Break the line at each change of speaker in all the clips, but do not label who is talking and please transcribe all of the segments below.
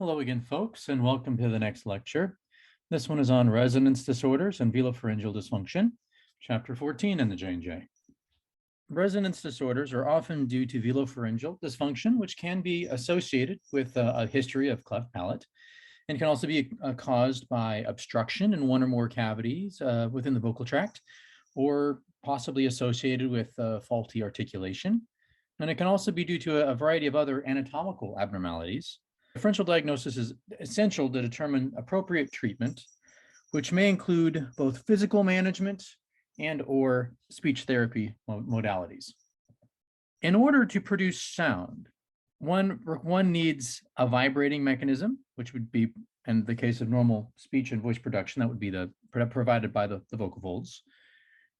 Hello again, folks, and welcome to the next lecture. This one is on resonance disorders and velopharyngeal dysfunction, chapter 14 in the J&J. Resonance disorders are often due to velopharyngeal dysfunction, which can be associated with a history of cleft palate and can also be caused by obstruction in one or more cavities within the vocal tract, or possibly associated with faulty articulation. And it can also be due to a variety of other anatomical abnormalities. Differential diagnosis is essential to determine appropriate treatment, which may include both physical management and or speech therapy modalities. In order to produce sound, one needs a vibrating mechanism, which would be, in the case of normal speech and voice production, that would be provided by the vocal folds.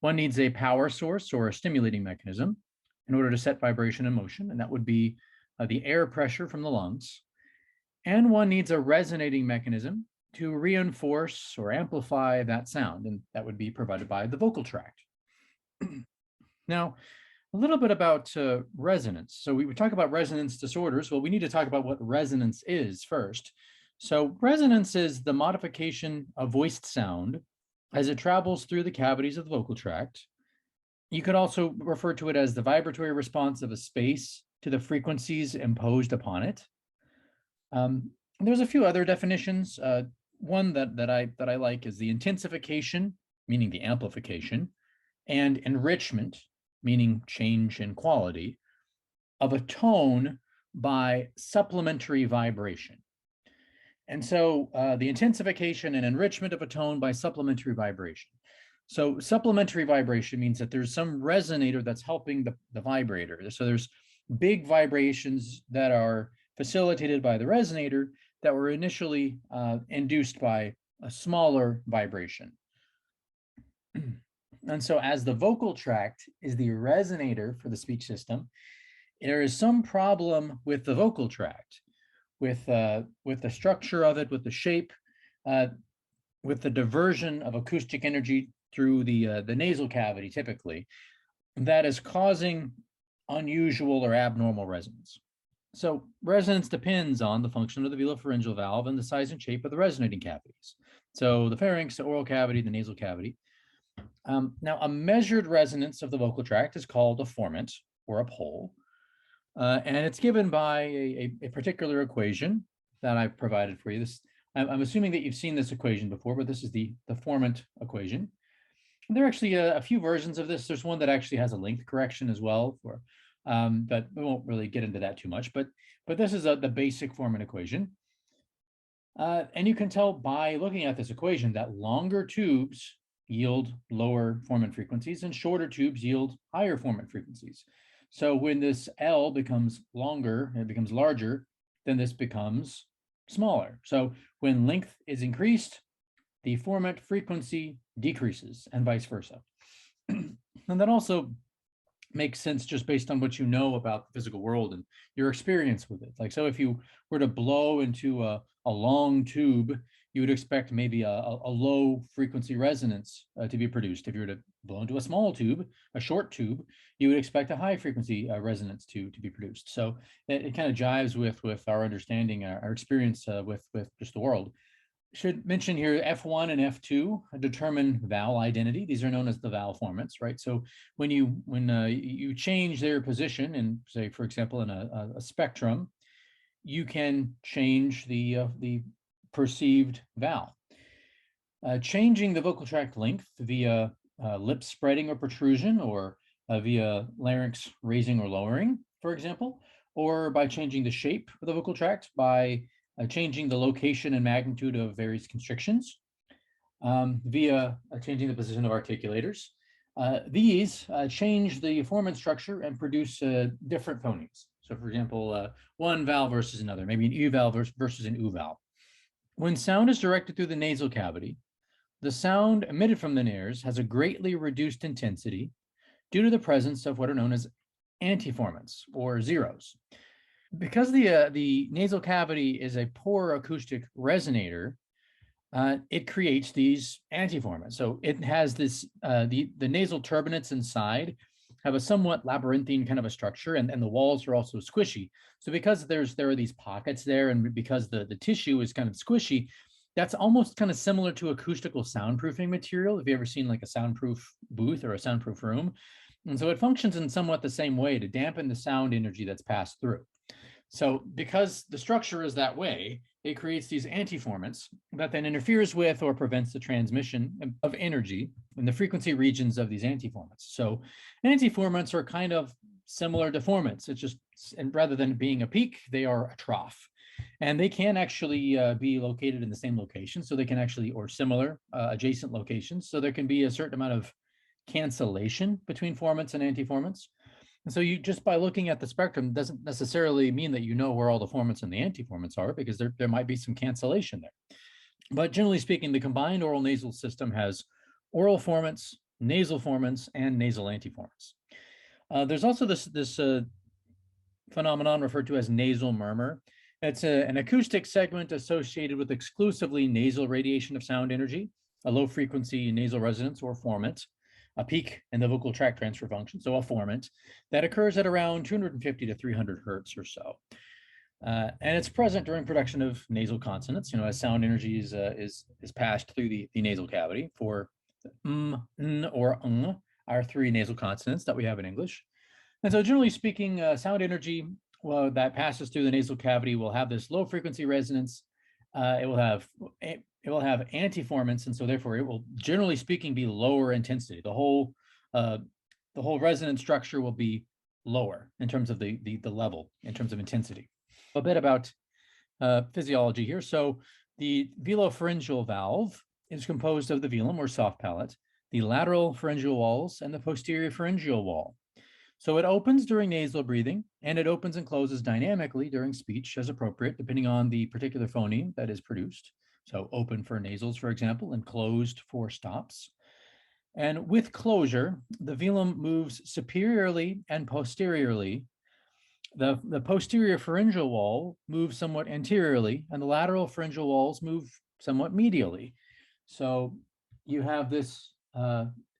One needs a power source or a stimulating mechanism in order to set vibration and motion, and that would be the air pressure from the lungs. And one needs a resonating mechanism to reinforce or amplify that sound, and that would be provided by the vocal tract. Now, a little bit about resonance. So we would talk about resonance disorders. Well, we need to talk about what resonance is first. So resonance is the modification of voiced sound as it travels through the cavities of the vocal tract. You could also refer to it as the vibratory response of a space to the frequencies imposed upon it. There's a few other definitions. One that I like is the intensification, meaning the amplification, and enrichment, meaning change in quality, of a tone by supplementary vibration. And so the intensification and enrichment of a tone by supplementary vibration. So supplementary vibration means that there's some resonator that's helping the vibrator. So there's big vibrations that are facilitated by the resonator that were initially induced by a smaller vibration. And so as the vocal tract is the resonator for the speech system, there is some problem with the vocal tract, with the structure of it, with the shape, with the diversion of acoustic energy through the nasal cavity typically, that is causing unusual or abnormal resonance. So resonance depends on the function of the velopharyngeal valve and the size and shape of the resonating cavities. So the pharynx, the oral cavity, the nasal cavity. Now, a measured resonance of the vocal tract is called a formant or a pole. And it's given by a particular equation that I've provided for you. I'm assuming that you've seen this equation before, but this is the formant equation. And there are actually a few versions of this. There's one that actually has a length correction as well, but we won't really get into that too much. But this is the basic formant equation. And you can tell by looking at this equation that longer tubes yield lower formant frequencies and shorter tubes yield higher formant frequencies. So when this L becomes longer, it becomes larger, then this becomes smaller. So when length is increased, the formant frequency decreases and vice versa. And that also makes sense just based on what you know about the physical world and your experience with it. Like, so if you were to blow into a long tube, you would expect maybe a low frequency resonance to be produced. If you were to blow into a small tube, a short tube, you would expect a high frequency resonance to be produced. So it kind of jives with our understanding, our experience with just the world. Should mention here F1 and F2 determine vowel identity. These are known as the vowel formants, right? So when you change their position in, say, for example, in a spectrum, you can change the perceived vowel. Changing the vocal tract length via lip spreading or protrusion, or via larynx raising or lowering, for example, or by changing the shape of the vocal tract by changing the location and magnitude of various constrictions, via changing the position of articulators. These change the formant structure and produce different phonemes. So for example, one vowel versus another, maybe an U vowel versus an U vowel. When sound is directed through the nasal cavity, the sound emitted from the nares has a greatly reduced intensity due to the presence of what are known as antiformants or zeros. Because the nasal cavity is a poor acoustic resonator, it creates these antiformants. So it has this the nasal turbinates inside have a somewhat labyrinthine kind of a structure, and the walls are also squishy. So because there are these pockets there, and because the tissue is kind of squishy, that's almost kind of similar to acoustical soundproofing material. Have you ever seen like a soundproof booth or a soundproof room? And so it functions in somewhat the same way to dampen the sound energy that's passed through. So because the structure is that way, it creates these antiformants that then interferes with or prevents the transmission of energy in the frequency regions of these antiformants. So antiformants are kind of similar to formants. It's just, and rather than being a peak, they are a trough. And they can actually be located in the same location. So they can actually, or similar adjacent locations. So there can be a certain amount of cancellation between formants and antiformants. And so you just by looking at the spectrum doesn't necessarily mean that you know where all the formants and the antiformants are, because there might be some cancellation there. But generally speaking, the combined oral nasal system has oral formants, nasal formants, and nasal antiformants. There's also this phenomenon referred to as nasal murmur. It's an acoustic segment associated with exclusively nasal radiation of sound energy, a low frequency nasal resonance or formant, a peak in the vocal tract transfer function, so a formant, that occurs at around 250 to 300 hertz or so. And it's present during production of nasal consonants, as sound energy is passed through the nasal cavity for n, or our three nasal consonants that we have in English. And so generally speaking, sound energy that passes through the nasal cavity will have this low frequency resonance. It will have antiformants, and so therefore it will, generally speaking, be lower intensity. The whole resonant structure will be lower in terms of the level, in terms of intensity. A bit about physiology here. So the velopharyngeal valve is composed of the velum or soft palate, the lateral pharyngeal walls, and the posterior pharyngeal wall. So it opens during nasal breathing, and it opens and closes dynamically during speech as appropriate, depending on the particular phoneme that is produced. So open for nasals, for example, and closed for stops. And with closure, the velum moves superiorly and posteriorly. The posterior pharyngeal wall moves somewhat anteriorly, and the lateral pharyngeal walls move somewhat medially. So you have this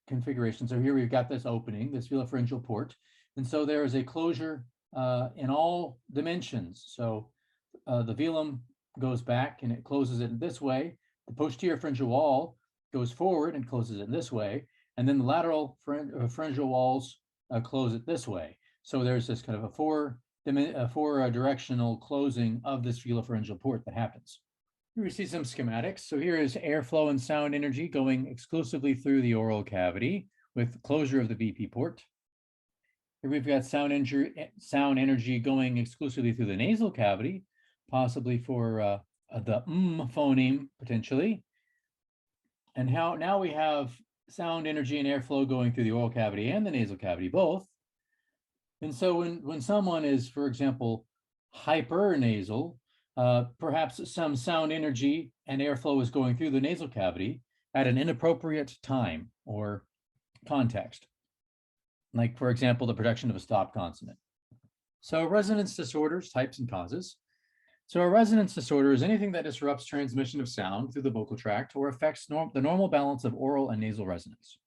configuration. So here we've got this opening, this velopharyngeal port. And so there is a closure in all dimensions. So the velum goes back and it closes it in this way. The posterior pharyngeal wall goes forward and closes it in this way. And then the lateral pharyngeal walls close it this way. So there's this kind of a four directional closing of this velopharyngeal port that happens. Here we see some schematics. So here is airflow and sound energy going exclusively through the oral cavity with closure of the VP port. Here we've got sound energy going exclusively through the nasal cavity, possibly for the phoneme potentially. And now we have sound energy and airflow going through the oral cavity and the nasal cavity both. And so when someone is, for example, hypernasal, perhaps some sound energy and airflow is going through the nasal cavity at an inappropriate time or context, like, for example, the production of a stop consonant. So resonance disorders, types and causes. So a resonance disorder is anything that disrupts transmission of sound through the vocal tract or affects the normal balance of oral and nasal resonance.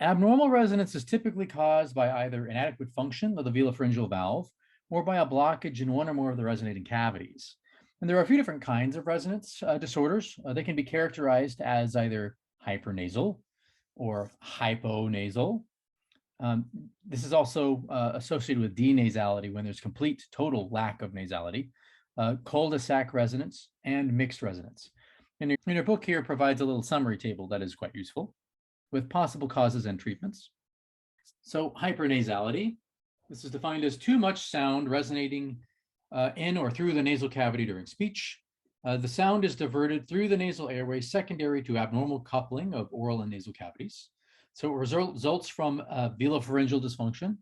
Abnormal resonance is typically caused by either inadequate function of the velopharyngeal valve or by a blockage in one or more of the resonating cavities. And there are a few different kinds of resonance disorders. They can be characterized as either hypernasal or hyponasal. This is also associated with denasality when there's complete total lack of nasality, cul-de-sac resonance, and mixed resonance. And your book here provides a little summary table that is quite useful with possible causes and treatments. So hypernasality, this is defined as too much sound resonating in or through the nasal cavity during speech. The sound is diverted through the nasal airway secondary to abnormal coupling of oral and nasal cavities. So it results from velopharyngeal dysfunction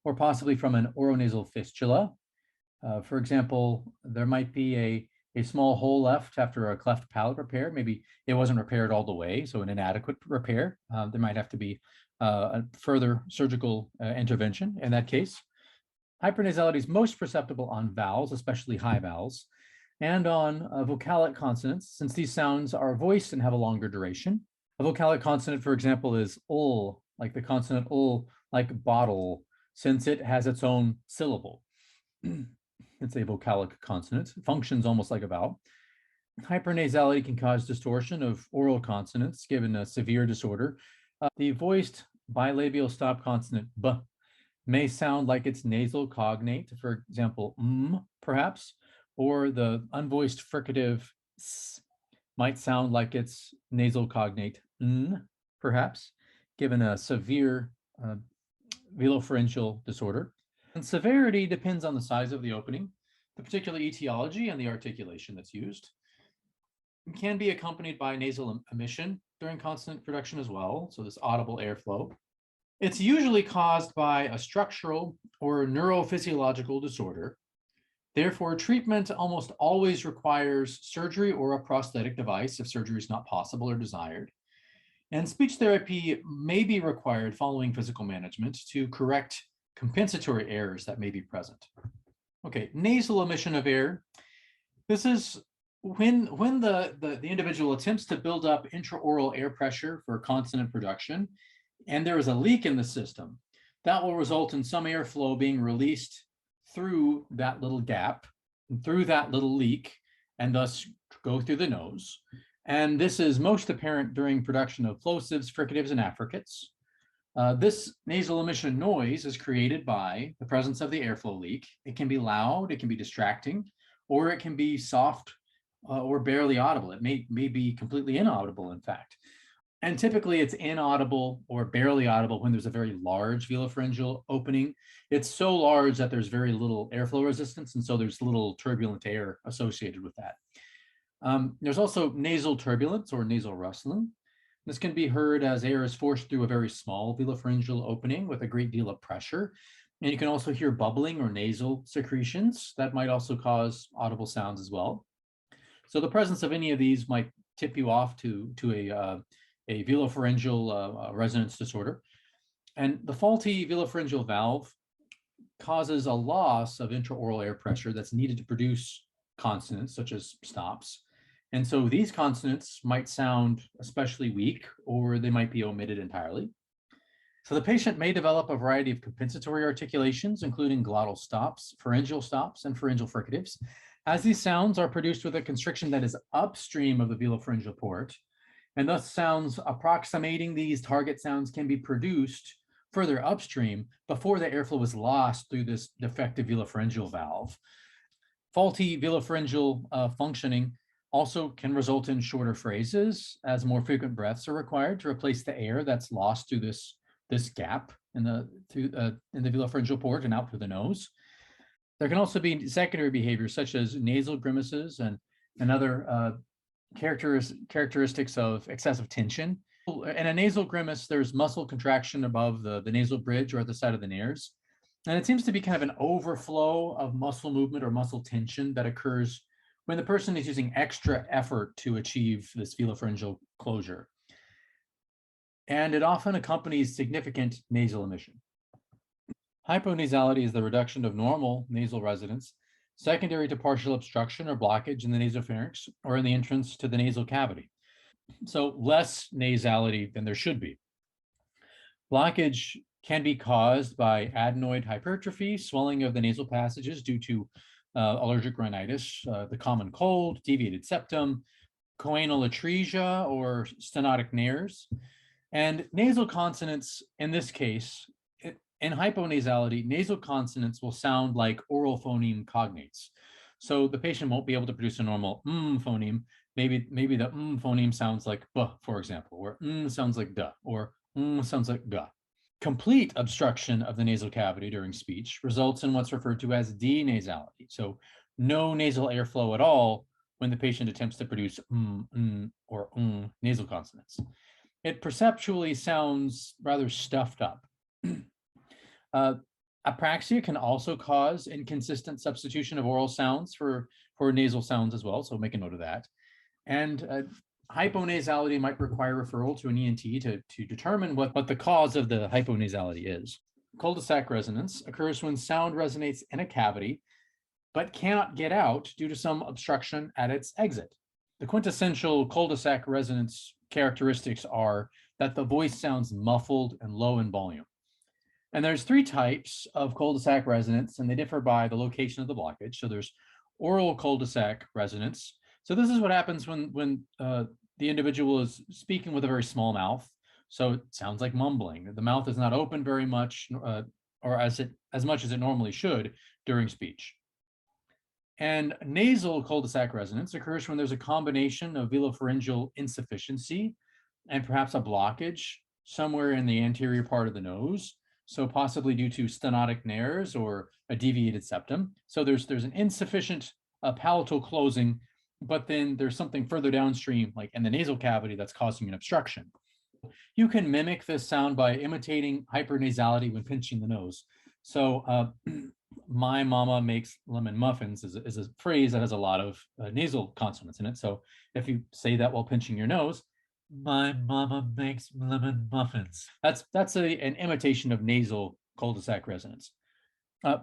or possibly from an oronasal fistula. For example, there might be a small hole left after a cleft palate repair. Maybe it wasn't repaired all the way, so an inadequate repair. There might have to be a further surgical intervention in that case. Hypernasality is most perceptible on vowels, especially high vowels, and on vocalic consonants, since these sounds are voiced and have a longer duration. A vocalic consonant, for example, is ul, like the consonant ul, like bottle, since it has its own syllable. It's a vocalic consonant. It functions almost like a vowel. Hypernasality can cause distortion of oral consonants, given a severe disorder. The voiced bilabial stop consonant b may sound like its nasal cognate, for example, perhaps, or the unvoiced fricative s might sound like its nasal cognate n, perhaps, given a severe velopharyngeal disorder. And severity depends on the size of the opening, the particular etiology, and the articulation that's used. It can be accompanied by nasal emission during consonant production as well, so this audible airflow. It's usually caused by a structural or neurophysiological disorder. Therefore, treatment almost always requires surgery or a prosthetic device if surgery is not possible or desired. And speech therapy may be required following physical management to correct compensatory errors that may be present. Okay, nasal emission of air. This is when the individual attempts to build up intraoral air pressure for consonant production, and there is a leak in the system, that will result in some airflow being released through that little gap, through that little leak, and thus go through the nose. And this is most apparent during production of plosives, fricatives, and affricates. This nasal emission noise is created by the presence of the airflow leak. It can be loud, it can be distracting, or it can be soft or barely audible. It may be completely inaudible, in fact. And typically it's inaudible or barely audible when there's a very large velopharyngeal opening. It's so large that there's very little airflow resistance, and so there's little turbulent air associated with that. There's also nasal turbulence or nasal rustling. This can be heard as air is forced through a very small velopharyngeal opening with a great deal of pressure. And you can also hear bubbling or nasal secretions that might also cause audible sounds as well. So the presence of any of these might tip you off to a velopharyngeal resonance disorder. And the faulty velopharyngeal valve causes a loss of intraoral air pressure that's needed to produce consonants such as stops. And so these consonants might sound especially weak, or they might be omitted entirely. So the patient may develop a variety of compensatory articulations, including glottal stops, and pharyngeal fricatives, as these sounds are produced with a constriction that is upstream of the velopharyngeal port, and thus sounds approximating these target sounds can be produced further upstream before the airflow is lost through this defective velopharyngeal valve. Faulty velopharyngeal functioning also can result in shorter phrases, as more frequent breaths are required to replace the air that's lost through this gap in the velopharyngeal port and out through the nose. There can also be secondary behaviors such as nasal grimaces and other characteristics of excessive tension. In a nasal grimace, there's muscle contraction above the nasal bridge or at the side of the nares. And it seems to be kind of an overflow of muscle movement or muscle tension that occurs when the person is using extra effort to achieve this velopharyngeal closure. And it often accompanies significant nasal emission. Hyponasality is the reduction of normal nasal resonance secondary to partial obstruction or blockage in the nasopharynx or in the entrance to the nasal cavity. So less nasality than there should be. Blockage can be caused by adenoid hypertrophy, swelling of the nasal passages due to allergic rhinitis, the common cold, deviated septum, choanal atresia, or stenotic nares. And nasal consonants, in this case, in hyponasality, nasal consonants will sound like oral phoneme cognates. So the patient won't be able to produce a normal phoneme. Maybe the phoneme sounds like b, for example, or sounds like da, or sounds like ga. Complete obstruction of the nasal cavity during speech results in what's referred to as denasality. So no nasal airflow at all when the patient attempts to produce or nasal consonants. It perceptually sounds rather stuffed up. Apraxia can also cause inconsistent substitution of oral sounds for nasal sounds as well, so make a note of that. And hyponasality might require referral to an ENT to determine what the cause of the hyponasality is. Cul-de-sac resonance occurs when sound resonates in a cavity, but cannot get out due to some obstruction at its exit. The quintessential cul-de-sac resonance characteristics are that the voice sounds muffled and low in volume. And there's three types of cul-de-sac resonance, and they differ by the location of the blockage. So there's oral cul-de-sac resonance. So this is what happens when the individual is speaking with a very small mouth. So it sounds like mumbling. The mouth is not open very much, or as much as it normally should during speech. And nasal cul-de-sac resonance occurs when there's a combination of velopharyngeal insufficiency and perhaps a blockage somewhere in the anterior part of the nose. So possibly due to stenotic nares or a deviated septum. So there's an insufficient palatal closing, but then there's something further downstream, like in the nasal cavity, that's causing an obstruction. You can mimic this sound by imitating hypernasality when pinching the nose. So my mama makes lemon muffins is a phrase that has a lot of nasal consonants in it. So if you say that while pinching your nose, my mama makes lemon muffins. That's an imitation of nasal cul-de-sac resonance.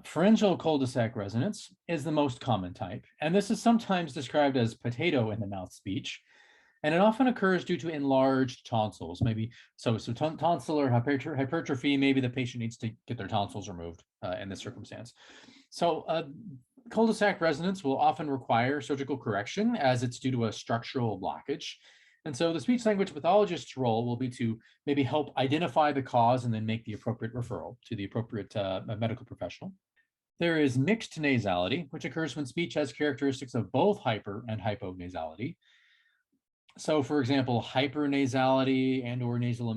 Pharyngeal cul-de-sac resonance is the most common type, and this is sometimes described as potato in the mouth speech, and it often occurs due to enlarged tonsils. Maybe tonsillar hypertrophy. Maybe the patient needs to get their tonsils removed in this circumstance. So cul-de-sac resonance will often require surgical correction as it's due to a structural blockage. And so the speech language pathologist's role will be to maybe help identify the cause and then make the appropriate referral to the appropriate medical professional. There is mixed nasality, which occurs when speech has characteristics of both hyper and hyponasality. So for example, hypernasality and or nasal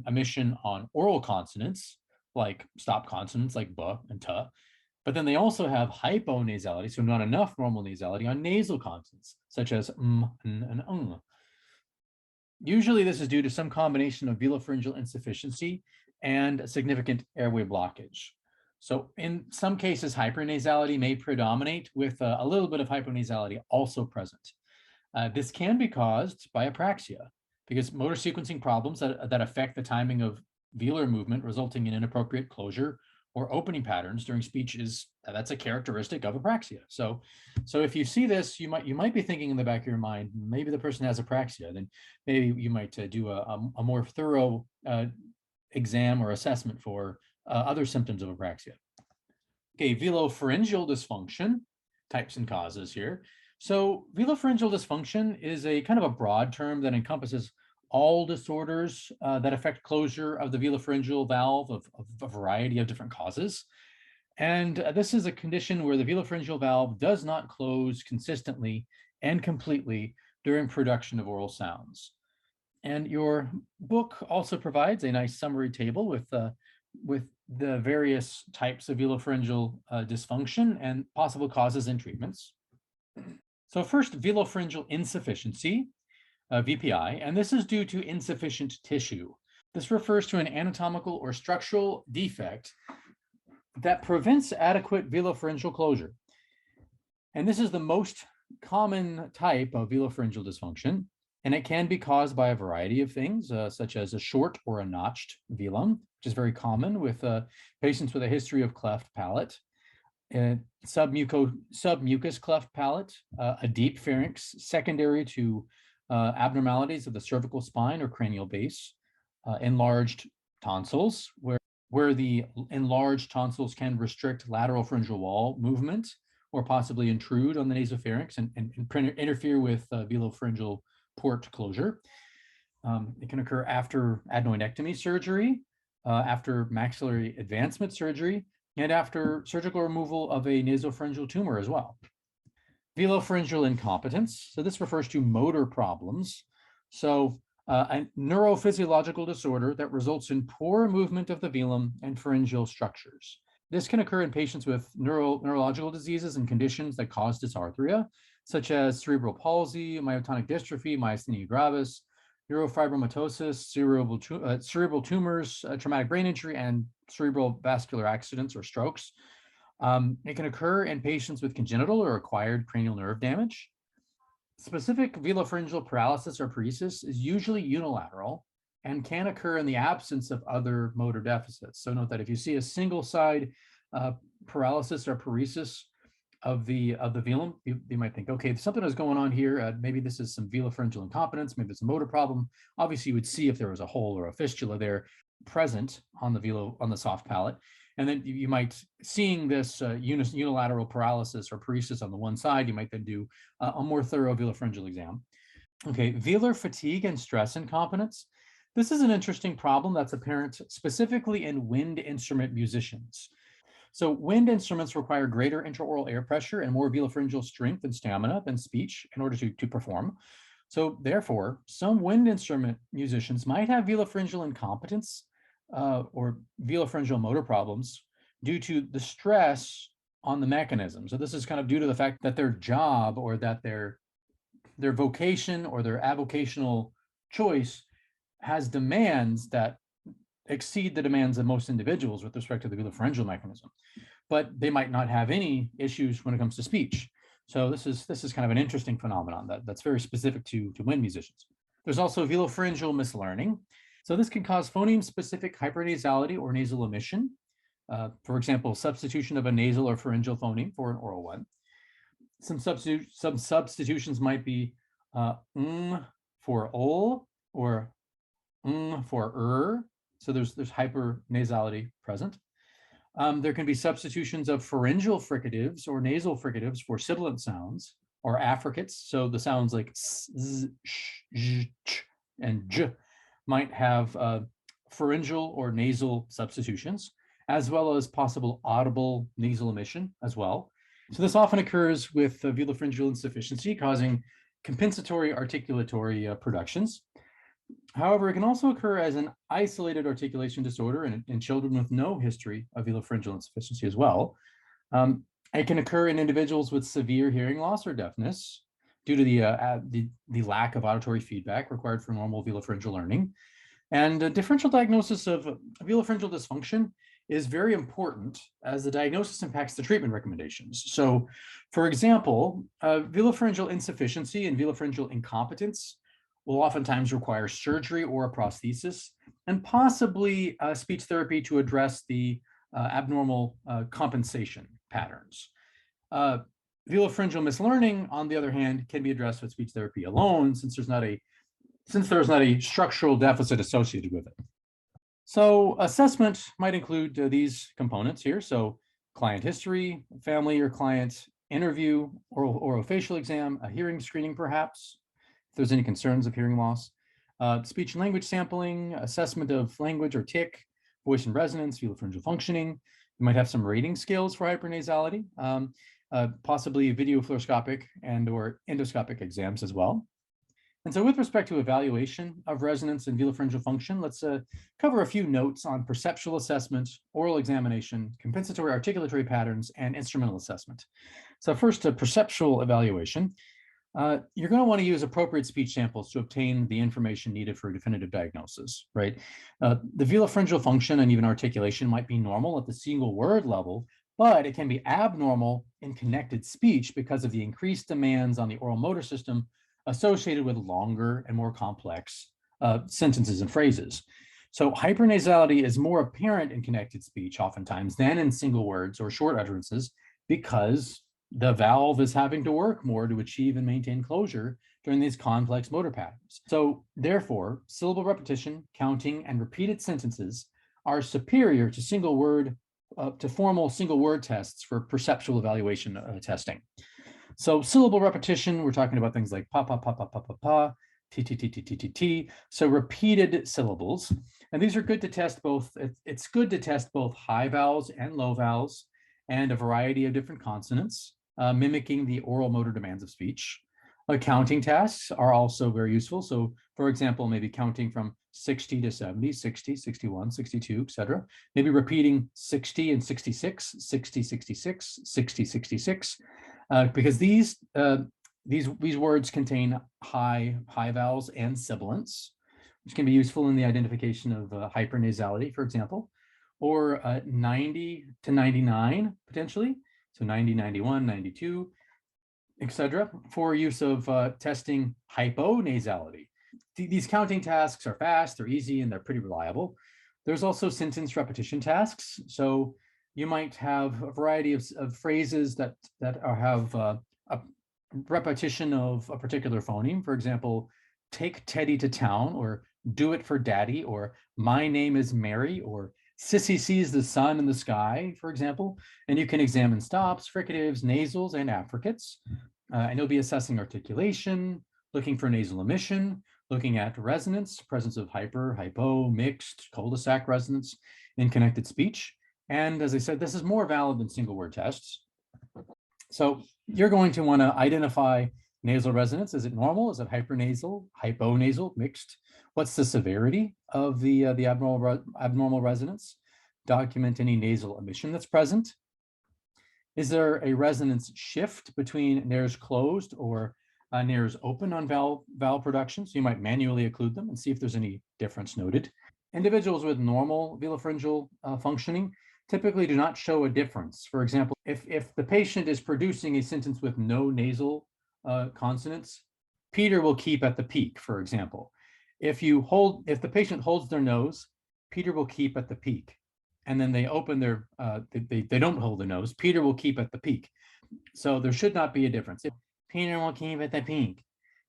emission on oral consonants, like stop consonants like b and t. But then they also have hyponasality, so not enough normal nasality on nasal consonants, such as n and ng. Usually this is due to some combination of velopharyngeal insufficiency and significant airway blockage. So in some cases, hypernasality may predominate with a little bit of hyponasality also present. This can be caused by apraxia because motor sequencing problems that affect the timing of velar movement resulting in inappropriate closure or opening patterns during speech that's a characteristic of apraxia. So if you see this, you might be thinking in the back of your mind, maybe the person has apraxia. Then maybe you might do a more thorough exam or assessment for other symptoms of apraxia. Okay, velopharyngeal dysfunction, types and causes here. So velopharyngeal dysfunction is a kind of a broad term that encompasses all disorders that affect closure of the velopharyngeal valve of a variety of different causes. And this is a condition where the velopharyngeal valve does not close consistently and completely during production of oral sounds. And your book also provides a nice summary table with the various types of velopharyngeal dysfunction and possible causes and treatments. So first, velopharyngeal insufficiency, VPI, and this is due to insufficient tissue. This refers to an anatomical or structural defect that prevents adequate velopharyngeal closure. And this is the most common type of velopharyngeal dysfunction, and it can be caused by a variety of things, such as a short or a notched velum, which is very common with patients with a history of cleft palate, submucous cleft palate, a deep pharynx secondary to abnormalities of the cervical spine or cranial base, enlarged tonsils, where the enlarged tonsils can restrict lateral pharyngeal wall movement or possibly intrude on the nasopharynx and interfere with velopharyngeal port closure. It can occur after adenoidectomy surgery, after maxillary advancement surgery, and after surgical removal of a nasopharyngeal tumor as well. Velopharyngeal incompetence. So this refers to motor problems. So a neurophysiological disorder that results in poor movement of the velum and pharyngeal structures. This can occur in patients with neurological diseases and conditions that cause dysarthria, such as cerebral palsy, myotonic dystrophy, myasthenia gravis, neurofibromatosis, cerebral tumors, traumatic brain injury, and cerebral vascular accidents or strokes. It can occur in patients with congenital or acquired cranial nerve damage. Specific velopharyngeal paralysis or paresis is usually unilateral and can occur in the absence of other motor deficits. So note that if you see a single side paralysis or paresis, of the velum, you might think, okay, something is going on here. Maybe this is some velopharyngeal incompetence. Maybe it's a motor problem. Obviously, you would see if there was a hole or a fistula there present on the soft palate. And then you might, seeing this unilateral paralysis or paresis on the one side, you might then do a more thorough velopharyngeal exam. Okay, velar fatigue and stress incompetence. This is an interesting problem that's apparent specifically in wind instrument musicians. So wind instruments require greater intraoral air pressure and more velopharyngeal strength and stamina than speech in order to perform. So therefore, some wind instrument musicians might have velopharyngeal incompetence or velopharyngeal motor problems due to the stress on the mechanism. So this is kind of due to the fact that their job or that their vocation or their avocational choice has demands that exceed the demands of most individuals with respect to the velopharyngeal mechanism, but they might not have any issues when it comes to speech. So this is kind of an interesting phenomenon that's very specific to wind musicians. There's also velopharyngeal mislearning. So this can cause phoneme-specific hypernasality or nasal emission. For example, substitution of a nasal or pharyngeal phoneme for an oral one. Some substitutions might be for ol or for So there's hypernasality present. There can be substitutions of pharyngeal fricatives or nasal fricatives for sibilant sounds or affricates. So the sounds like s, z, sh, ch, and j might have pharyngeal or nasal substitutions, as well as possible audible nasal emission as well. So this often occurs with velopharyngeal insufficiency, causing compensatory articulatory productions. However, it can also occur as an isolated articulation disorder in children with no history of velopharyngeal insufficiency as well. It can occur in individuals with severe hearing loss or deafness due to the lack of auditory feedback required for normal velopharyngeal learning. And differential diagnosis of velopharyngeal dysfunction is very important as the diagnosis impacts the treatment recommendations. So, for example, velopharyngeal insufficiency and velopharyngeal incompetence will oftentimes require surgery or a prosthesis, and possibly speech therapy to address the abnormal compensation patterns. Velopharyngeal mislearning, on the other hand, can be addressed with speech therapy alone, since there's not a structural deficit associated with it. So assessment might include these components here. So client history, family or client interview, orofacial exam, a hearing screening perhaps, if there's any concerns of hearing loss, speech and language sampling, assessment of language or tic, voice and resonance, velopharyngeal functioning. You might have some rating scales for hypernasality, possibly video fluoroscopic and or endoscopic exams as well. And so with respect to evaluation of resonance and velopharyngeal function, let's cover a few notes on perceptual assessment, oral examination, compensatory articulatory patterns, and instrumental assessment. So first, a perceptual evaluation. You're going to want to use appropriate speech samples to obtain the information needed for a definitive diagnosis, right? The velopharyngeal function and even articulation might be normal at the single word level, but it can be abnormal in connected speech because of the increased demands on the oral motor system associated with longer and more complex sentences and phrases. So hypernasality is more apparent in connected speech oftentimes than in single words or short utterances because the valve is having to work more to achieve and maintain closure during these complex motor patterns. So therefore, syllable repetition, counting, and repeated sentences are superior to formal single word tests for perceptual evaluation testing. So syllable repetition, we're talking about things like pa, pa, pa, pa, pa, pa, pa, t, t, t, t, t, t, t. So repeated syllables. And these are good to test both. It's good to test both high vowels and low vowels and a variety of different consonants, mimicking the oral motor demands of speech. Counting tasks are also very useful. So for example, maybe counting from 60 to 70, 60, 61, 62, etc. Maybe repeating 60 and 66, 60, 66, 60, 66. Because these words contain high vowels and sibilants, which can be useful in the identification of hypernasality, for example, or 90 to 99 potentially, so 90, 91, 92, etc., for use of testing hyponasality. These counting tasks are fast, they're easy, and they're pretty reliable. There's also sentence repetition tasks. So You might have a variety of phrases that have a repetition of a particular phoneme. For example, take Teddy to town, or do it for daddy, or my name is Mary, or Sissy sees the sun in the sky, for example. And you can examine stops, fricatives, nasals, and affricates. And you'll be assessing articulation, looking for nasal emission, looking at resonance, presence of hyper, hypo, mixed, cul-de-sac resonance in connected speech. And as I said, this is more valid than single word tests. So you're going to want to identify nasal resonance. Is it normal? Is it hypernasal, hyponasal, mixed? What's the severity of the abnormal resonance? Document any nasal emission that's present. Is there a resonance shift between nares closed or nares open on vowel production? So you might manually occlude them and see if there's any difference noted. Individuals with normal velopharyngeal functioning typically do not show a difference. For example, if the patient is producing a sentence with no nasal consonants, Peter will keep at the peak, for example. If the patient holds their nose, Peter will keep at the peak. And then they open their, they don't hold the nose, Peter will keep at the peak. So there should not be a difference. Peter will keep at the peak.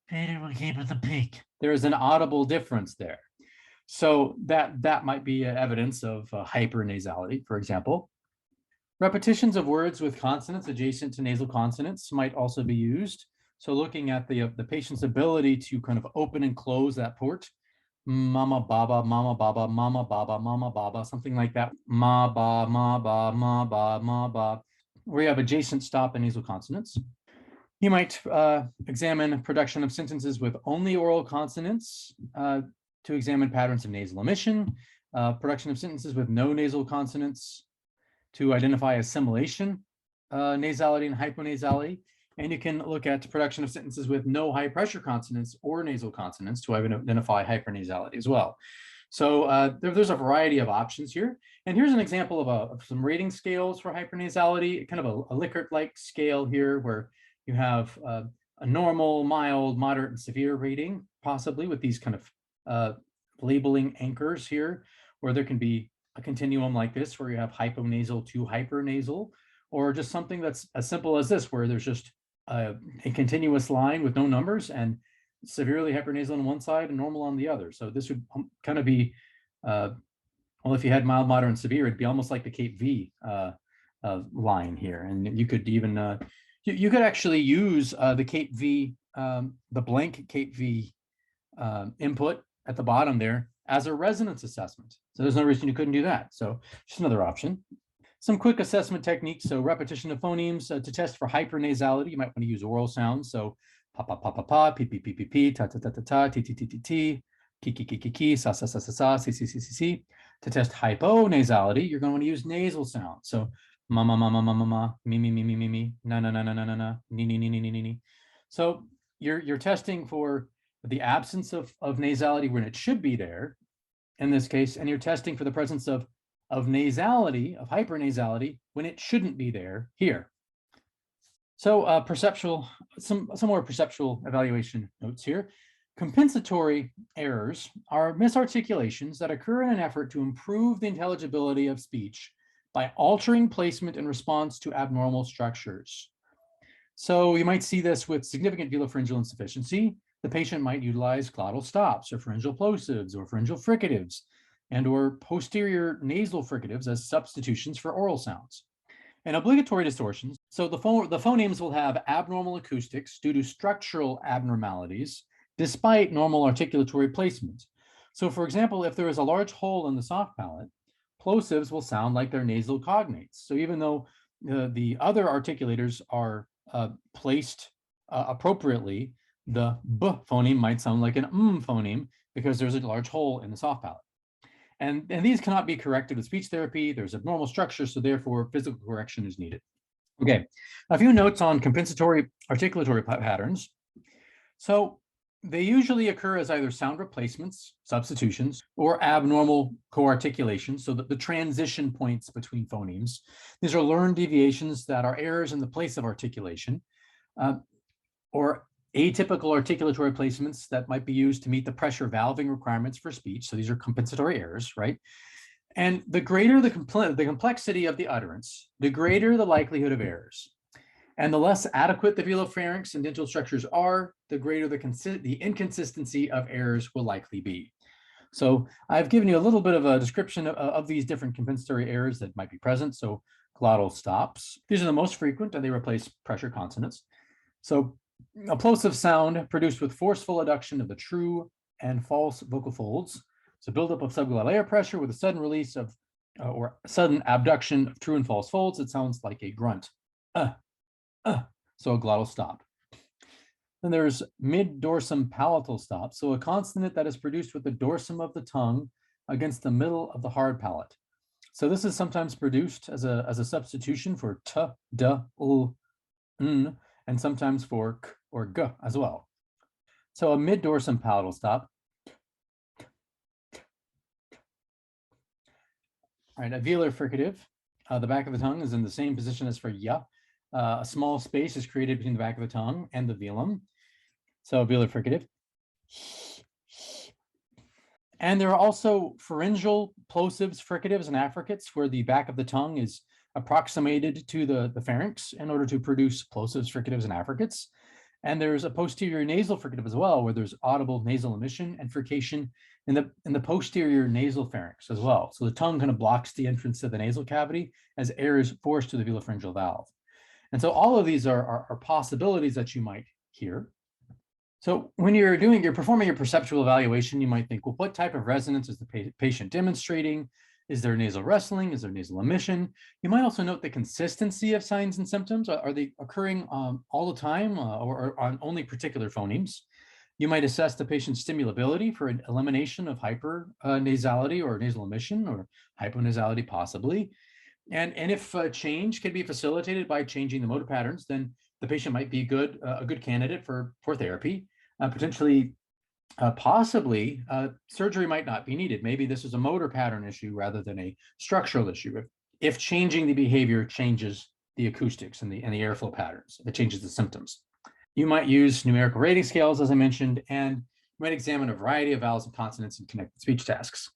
Peter will keep at the peak. There is an audible difference there. So that might be evidence of hypernasality, for example. Repetitions of words with consonants adjacent to nasal consonants might also be used. So looking at the patient's ability to kind of open and close that port. Mama, baba, mama, baba, mama, baba, mama, baba, something like that. Ma, ba, ma, ba, ma, ba, ma, ba, where you have adjacent stop and nasal consonants. You might examine production of sentences with only oral consonants to examine patterns of nasal emission, production of sentences with no nasal consonants to identify assimilation, nasality and hyponasality. And you can look at production of sentences with no high pressure consonants or nasal consonants to identify hypernasality as well. So there's a variety of options here. And here's an example of some rating scales for hypernasality, kind of a Likert-like scale here where you have a normal, mild, moderate, and severe rating, possibly with these kind of labeling anchors here, where there can be a continuum like this, where you have hyponasal to hypernasal, or just something that's as simple as this, where there's just a continuous line with no numbers and severely hypernasal on one side and normal on the other. So this would kind of be, well, if you had mild, moderate, and severe, it'd be almost like the Cape V line here. And you could even, you could actually use the Cape V, the blank Cape V input at the bottom there as a resonance assessment. So there's no reason you couldn't do that. So just another option. Some quick assessment techniques. So repetition of phonemes to test for hypernasality. You might want to use oral sounds. So pa pa pa pa pa, pi pi pi pi pi, ta ta ta ta ta, ti ti ti ti ti, ki ki ki ki ki, sa sa sa sa sa, si si si si si. To test hyponasality, you're going to want to use nasal sounds. So ma ma ma ma ma ma ma, mi mi mi mi mi mi, na na na na na na na, ni ni ni ni ni ni ni. So you're testing for the absence of nasality when it should be there in this case, and you're testing for the presence of nasality, of hypernasality, when it shouldn't be there here. So perceptual, some more perceptual evaluation notes here. Compensatory errors are misarticulations that occur in an effort to improve the intelligibility of speech by altering placement in response to abnormal structures. So you might see this with significant velopharyngeal insufficiency. The patient might utilize glottal stops or pharyngeal plosives or pharyngeal fricatives and or posterior nasal fricatives as substitutions for oral sounds. And obligatory distortions, so the phonemes will have abnormal acoustics due to structural abnormalities despite normal articulatory placement. So for example, if there is a large hole in the soft palate, plosives will sound like their nasal cognates. So even though the other articulators are placed appropriately, the b phoneme might sound like an phoneme because there's a large hole in the soft palate. And these cannot be corrected with speech therapy. There's abnormal structure, so therefore physical correction is needed. Okay, a few notes on compensatory articulatory patterns. So they usually occur as either sound replacements, substitutions, or abnormal co-articulations, so that the transition points between phonemes. These are learned deviations that are errors in the place of articulation, or atypical articulatory placements that might be used to meet the pressure valving requirements for speech. So these are compensatory errors, right? And the greater the complexity of the utterance, the greater the likelihood of errors. And the less adequate the velopharynx and dental structures are, the greater the inconsistency of errors will likely be. So I've given you a little bit of a description of these different compensatory errors that might be present. So glottal stops, these are the most frequent, and they replace pressure consonants. So a plosive sound produced with forceful adduction of the true and false vocal folds. So buildup of subglottal air pressure with a sudden release of or sudden abduction of true and false folds. It sounds like a grunt. So a glottal stop. Then there's mid-dorsum palatal stop. So a consonant that is produced with the dorsum of the tongue against the middle of the hard palate. So this is sometimes produced as a substitution for t, d, l, n, and sometimes for k or g as well. So a mid-dorsum palatal stop. All right, a velar fricative. The back of the tongue is in the same position as for ya. A small space is created between the back of the tongue and the velum. So velar fricative. And there are also pharyngeal plosives, fricatives, and affricates, where the back of the tongue is approximated to the pharynx in order to produce plosives, fricatives, and affricates. And there's a posterior nasal fricative as well, where there's audible nasal emission and frication in the posterior nasal pharynx as well. So the tongue kind of blocks the entrance to the nasal cavity as air is forced to the velopharyngeal valve. And so all of these are possibilities that you might hear. So when you're performing your perceptual evaluation, you might think, well, what type of resonance is the patient demonstrating? Is there nasal rustling? Is there nasal emission? You might also note the consistency of signs and symptoms. Are they occurring all the time or on only particular phonemes? You might assess the patient's stimulability for an elimination of hypernasality or nasal emission or hyponasality possibly. And if change can be facilitated by changing the motor patterns, then the patient might be a good candidate for therapy. Potentially, possibly, surgery might not be needed. Maybe this is a motor pattern issue rather than a structural issue. If changing the behavior changes the acoustics and the airflow patterns, it changes the symptoms. You might use numerical rating scales, as I mentioned, and you might examine a variety of vowels and consonants in connected speech tasks.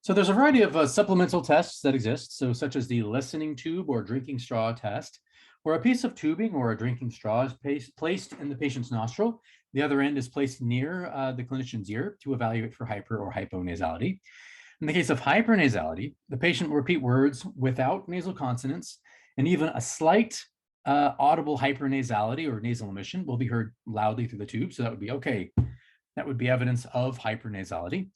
So there's a variety of supplemental tests that exist, so such as the listening tube or drinking straw test, where a piece of tubing or a drinking straw is placed in the patient's nostril. The other end is placed near the clinician's ear to evaluate for hyper or hyponasality. In the case of hypernasality, the patient will repeat words without nasal consonants, and even a slight audible hypernasality or nasal emission will be heard loudly through the tube. So that would be okay. That would be evidence of hypernasality.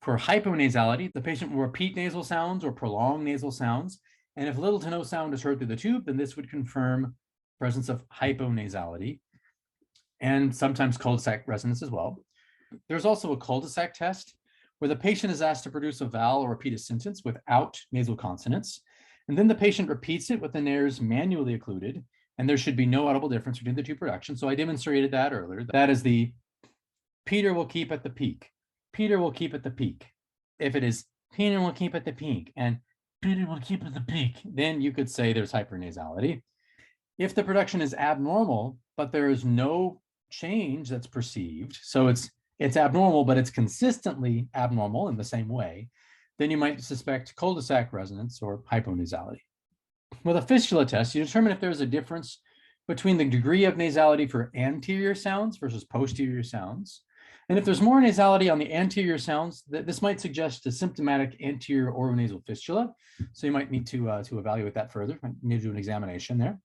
For hyponasality, the patient will repeat nasal sounds or prolong nasal sounds. And if little to no sound is heard through the tube, then this would confirm presence of hyponasality and sometimes cul-de-sac resonance as well. There's also a cul-de-sac test where the patient is asked to produce a vowel or repeat a sentence without nasal consonants. And then the patient repeats it with the nares manually occluded, and there should be no audible difference between the two productions. So I demonstrated that earlier. That is the Peter will keep at the peak. Peter will keep at the peak. If it is Peter will keep at the peak and Peter will keep at the peak, then you could say there's hypernasality. If the production is abnormal, but there is no change that's perceived, so it's abnormal, but it's consistently abnormal in the same way, then you might suspect cul-de-sac resonance or hyponasality. With a fistula test, you determine if there's a difference between the degree of nasality for anterior sounds versus posterior sounds. And if there's more nasality on the anterior sounds, this might suggest a symptomatic anterior oronasal fistula. So you might need to evaluate that further. You need to do an examination there.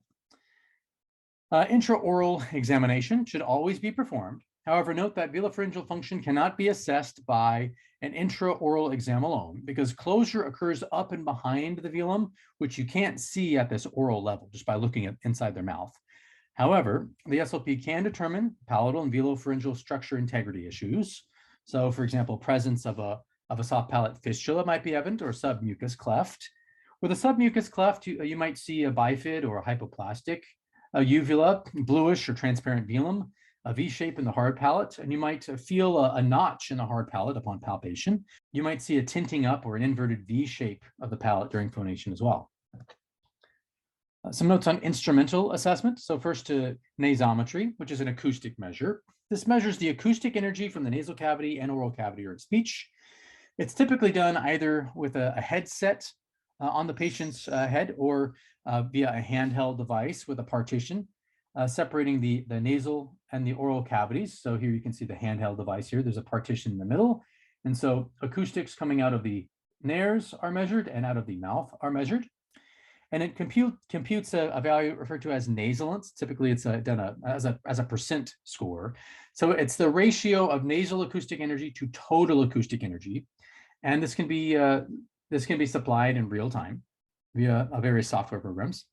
Intraoral examination should always be performed. However, note that velopharyngeal function cannot be assessed by an intraoral exam alone because closure occurs up and behind the velum, which you can't see at this oral level just by looking at inside their mouth. However, the SLP can determine palatal and velopharyngeal structure integrity issues. So, for example, presence of a soft palate fistula might be evident or submucous cleft. With a submucous cleft, you might see a bifid or a hypoplastic, a uvula, bluish or transparent velum, a V shape in the hard palate, and you might feel a notch in the hard palate upon palpation. You might see a tinting up or an inverted V shape of the palate during phonation as well. Some notes on instrumental assessment. So first to nasometry, which is an acoustic measure. This measures the acoustic energy from the nasal cavity and oral cavity during speech. It's typically done either with a headset on the patient's head or via a handheld device with a partition separating the nasal and the oral cavities. So here you can see the handheld device here. There's a partition in the middle. And so acoustics coming out of the nares are measured and out of the mouth are measured. And it computes a value referred to as nasalance. Typically, it's done as a percent score. So it's the ratio of nasal acoustic energy to total acoustic energy, and this can be supplied in real time via various software programs.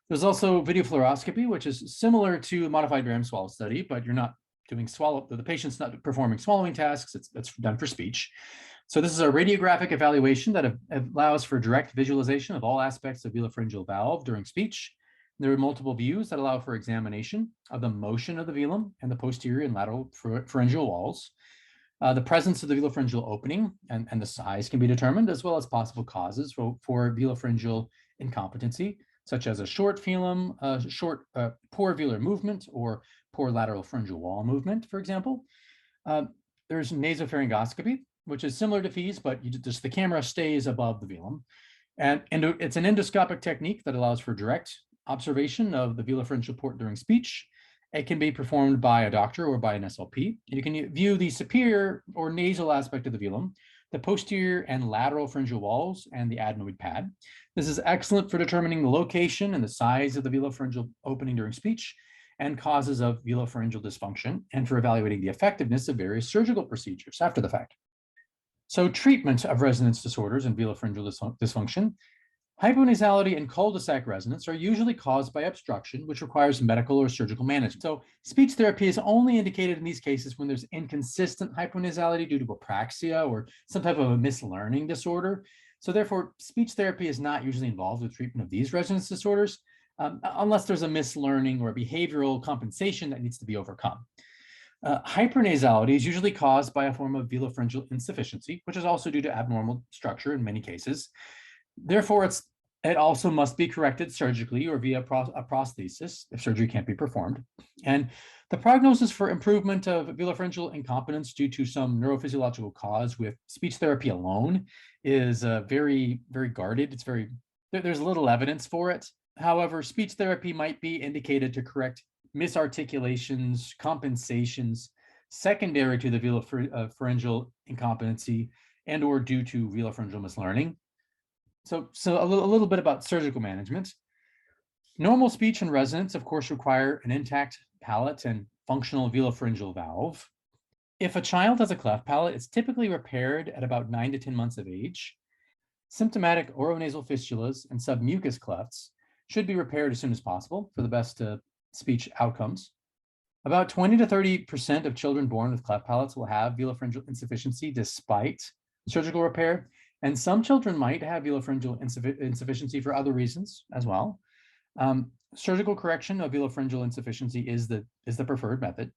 There's also video fluoroscopy, which is similar to modified RAM swallow study, but you're not doing the patient's not performing swallowing tasks. It's done for speech. So this is a radiographic evaluation that allows for direct visualization of all aspects of velopharyngeal valve during speech. There are multiple views that allow for examination of the motion of the velum and the posterior and lateral pharyngeal walls. The presence of the velopharyngeal opening and the size can be determined, as well as possible causes for velopharyngeal incompetency, such as a short velum, poor velar movement, or poor lateral pharyngeal wall movement, for example. There's nasopharyngoscopy, which is similar to FEES, but just the camera stays above the velum. And it's an endoscopic technique that allows for direct observation of the velopharyngeal port during speech. It can be performed by a doctor or by an SLP. You can view the superior or nasal aspect of the velum, the posterior and lateral pharyngeal walls, and the adenoid pad. This is excellent for determining the location and the size of the velopharyngeal opening during speech and causes of velopharyngeal dysfunction, and for evaluating the effectiveness of various surgical procedures after the fact. So treatment of resonance disorders and velopharyngeal dysfunction. Hyponasality and cul-de-sac resonance are usually caused by obstruction, which requires medical or surgical management. So speech therapy is only indicated in these cases when there's inconsistent hyponasality due to apraxia or some type of a mislearning disorder. So therefore, speech therapy is not usually involved with treatment of these resonance disorders, unless there's a mislearning or behavioral compensation that needs to be overcome. Hypernasality is usually caused by a form of velopharyngeal insufficiency, which is also due to abnormal structure in many cases. Therefore, it also must be corrected surgically or via a prosthesis if surgery can't be performed. And the prognosis for improvement of velopharyngeal incompetence due to some neurophysiological cause with speech therapy alone is very, very guarded. There's little evidence for it. However, speech therapy might be indicated to correct misarticulations, compensations secondary to the velopharyngeal incompetency and or due to velopharyngeal mislearning. So a little bit about surgical management. Normal speech and resonance, of course, require an intact palate and functional velopharyngeal valve. If a child has a cleft palate, it's typically repaired at about 9 to 10 months of age. Symptomatic oronasal fistulas and submucous clefts should be repaired as soon as possible for the best speech outcomes. About 20 to 30% of children born with cleft palates will have velopharyngeal insufficiency despite surgical repair, and some children might have velopharyngeal insufficiency for other reasons as well. Surgical correction of velopharyngeal insufficiency is the preferred method.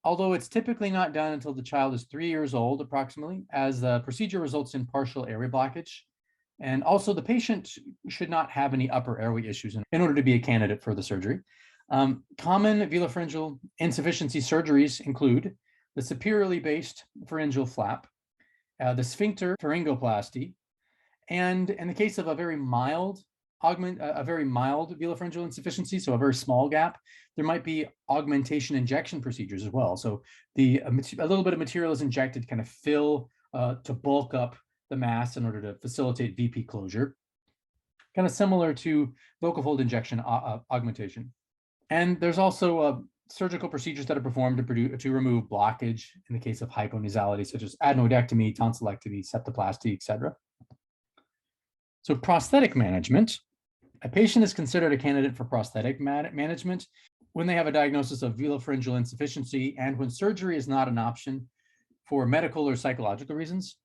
Although it's typically not done until the child is 3 years old, approximately, as the procedure results in partial airway blockage. And also the patient should not have any upper airway issues in order to be a candidate for the surgery. Common velopharyngeal insufficiency surgeries include the superiorly based pharyngeal flap, the sphincter pharyngoplasty, and in the case of a very mild velopharyngeal insufficiency, so a very small gap, there might be augmentation injection procedures as well. So a little bit of material is injected to kind of fill, to bulk up the mass in order to facilitate VP closure, kind of similar to vocal fold injection augmentation. And there's also surgical procedures that are performed to remove blockage in the case of hyponasality, such as adenoidectomy, tonsillectomy, septoplasty, etc. So prosthetic management. A patient is considered a candidate for prosthetic management when they have a diagnosis of velopharyngeal insufficiency and when surgery is not an option for medical or psychological reasons.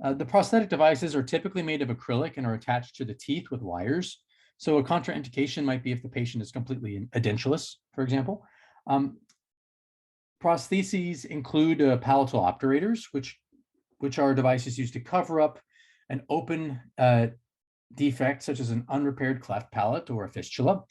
The prosthetic devices are typically made of acrylic and are attached to the teeth with wires. So a contraindication might be if the patient is completely edentulous, for example. Prostheses include palatal obturators, which are devices used to cover up an open defect, such as an unrepaired cleft palate or a fistula.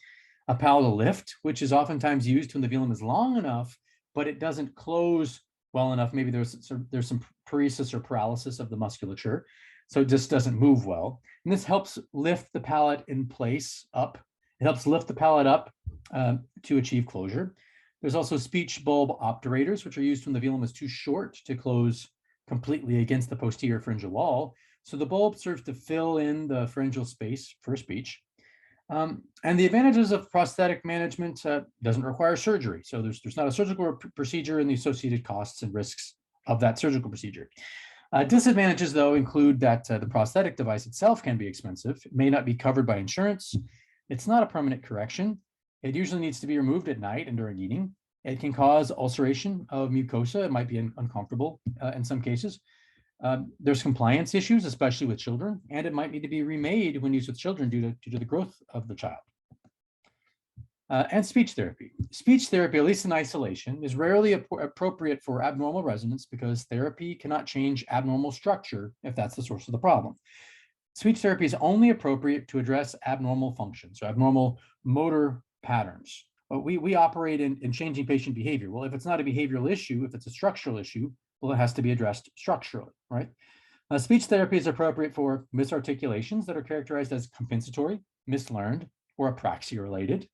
A palatal lift, which is oftentimes used when the velum is long enough, but it doesn't close well enough. Maybe there's some paresis or paralysis of the musculature. So it just doesn't move well. And this helps lift the palate in place up. It helps lift the palate up to achieve closure. There's also speech bulb obturators, which are used when the velum is too short to close completely against the posterior pharyngeal wall. So the bulb serves to fill in the pharyngeal space for speech. And the advantages of prosthetic management doesn't require surgery. So there's not a surgical procedure and the associated costs and risks of that surgical procedure. Disadvantages, though, include that the prosthetic device itself can be expensive. It may not be covered by insurance. It's not a permanent correction. It usually needs to be removed at night and during eating. It can cause ulceration of mucosa. It might be uncomfortable in some cases. There's compliance issues, especially with children, and it might need to be remade when used with children due to the growth of the child. And speech therapy. Speech therapy, at least in isolation, is rarely appropriate for abnormal resonance because therapy cannot change abnormal structure if that's the source of the problem. Speech therapy is only appropriate to address abnormal functions, so abnormal motor patterns. But we operate in changing patient behavior. Well, if it's not a behavioral issue, if it's a structural issue, well, it has to be addressed structurally, right? Speech therapy is appropriate for misarticulations that are characterized as compensatory, mislearned, or apraxia-related.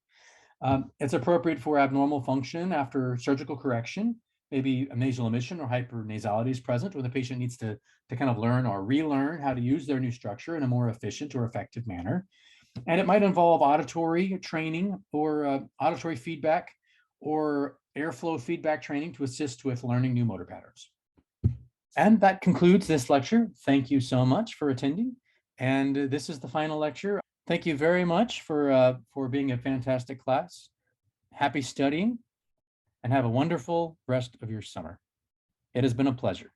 It's appropriate for abnormal function after surgical correction, maybe a nasal emission or hypernasality is present, or the patient needs to kind of learn or relearn how to use their new structure in a more efficient or effective manner. And it might involve auditory training or auditory feedback or airflow feedback training to assist with learning new motor patterns. And that concludes this lecture. Thank you so much for attending. And this is the final lecture. Thank you very much for being a fantastic class. Happy studying and have a wonderful rest of your summer. It has been a pleasure.